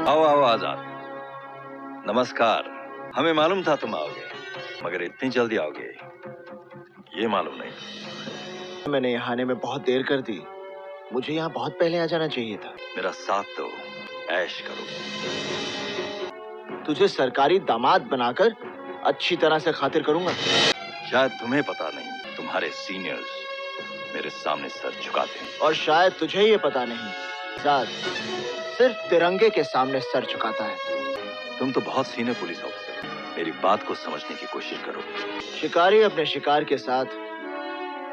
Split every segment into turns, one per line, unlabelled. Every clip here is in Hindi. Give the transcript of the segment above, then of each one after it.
आओ आओ आजाद। नमस्कार। हमें मालूम था तुम आओगे, मगर इतनी जल्दी आओगे ये मालूम नहीं।
मैंने यहाँ आने में बहुत देर कर दी। मुझे यहाँ बहुत पहले आ जाना चाहिए था।
मेरा साथ दो, ऐश करो।
तुझे सरकारी दामाद बनाकर अच्छी तरह से खातिर करूंगा।
शायद तुम्हें पता नहीं, तुम्हारे सीनियर्स मेरे सामने सर झुकाते हैं।
और शायद तुझे ये पता नहीं, साथ सिर्फ तिरंगे के सामने सर झुकाता है।
तुम तो बहुत सीनियर पुलिस ऑफिसर, मेरी बात को समझने की कोशिश करो।
शिकारी अपने शिकार के साथ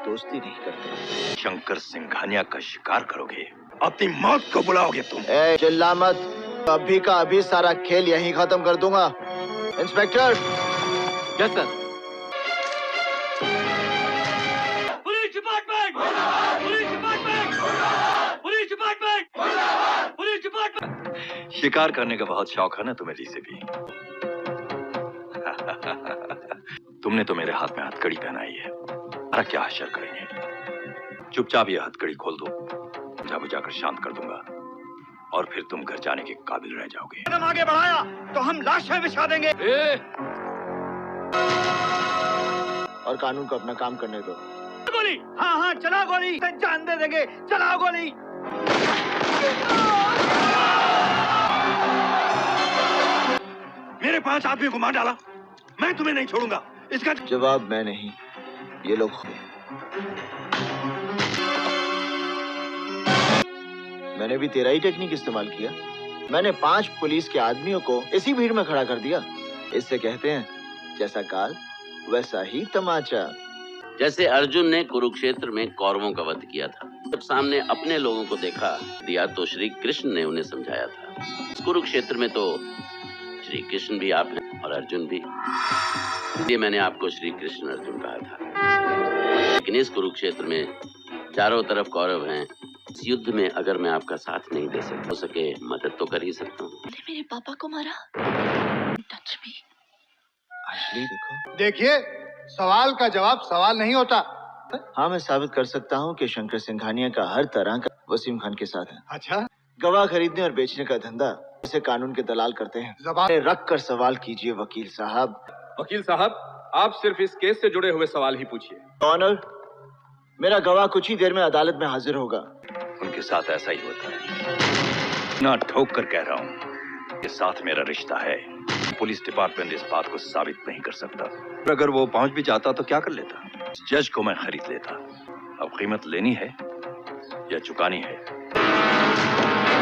दोस्ती नहीं करते।
शंकर सिंघानिया का शिकार करोगे, अपनी मौत को बुलाओगे तुम।
चिल्ला मत, अभी का अभी सारा खेल यहीं खत्म कर दूंगा। Inspector.
Yes sir.
Police department, police department, police department, police department.
शिकार करने का बहुत शौक है ना तुम्हें ली से भी। तुमने तो मेरे हाथ में हथकड़ी पहनाई है, अरे क्या हशर करेंगे। चुपचाप ये हथकड़ी खोल दो, जा बुझाकर शांत कर दूंगा और फिर तुम घर जाने के काबिल रह जाओगे।
कदम आगे बढ़ाया तो हम लाशें बिछा देंगे।
और कानून को अपना काम करने दो।
गोली, हाँ हाँ चला गोली, जान दे देंगे, चला गोली।
मेरे 5 आदमियों को मार डाला, मैं तुम्हें नहीं छोड़ूंगा। इसका
जवाब मैं नहीं, ये लोग। मैंने भी तेरा ही टेक्निक इस्तेमाल किया। मैंने 5 पुलिस के आदमियों को इसी भीड़ में खड़ा कर दिया। इससे कहते हैं जैसा काल वैसा ही तमाचा।
जैसे अर्जुन ने कुरुक्षेत्र में कौरवों का वध किया था, जब सामने अपने लोगों को देखा दिया तो श्री कृष्ण ने उन्हें समझाया था। इस कुरुक्षेत्र में तो श्री कृष्ण भी आप हैं और अर्जुन भी, इसलिए मैंने आपको श्री कृष्ण अर्जुन कहा था। लेकिन इस कुरुक्षेत्र में चारों तरफ कौरव हैं। इस युद्ध में अगर मैं आपका साथ नहीं दे सकता, हो सके मदद तो कर ही सकता हूँ।
मेरे पापा को मारा। Touch me.
देखो,
देखिए, सवाल का जवाब सवाल नहीं होता।
हाँ, मैं साबित कर सकता हूँ कि शंकर सिंघानिया का हर तरह का वसीम खान के साथ है।
अच्छा,
गवाह खरीदने और बेचने का धंधा इसे कानून के दलाल करते हैं।
जबान
रख कर सवाल कीजिए वकील साहब।
वकील साहब, आप सिर्फ इस केस से जुड़े हुए सवाल ही पूछिए।
ऑनर, मेरा गवाह कुछ ही देर में अदालत में हाजिर होगा।
उनके साथ ऐसा ही होता है। ना ठोक कर कह रहा हूँ, ये साथ मेरा रिश्ता है। पुलिस डिपार्टमेंट इस बात को साबित नहीं कर सकता। अगर वो पहुंच भी जाता तो क्या कर लेता? जज को मैं खरीद लेता। अब कीमत लेनी है या चुकानी है?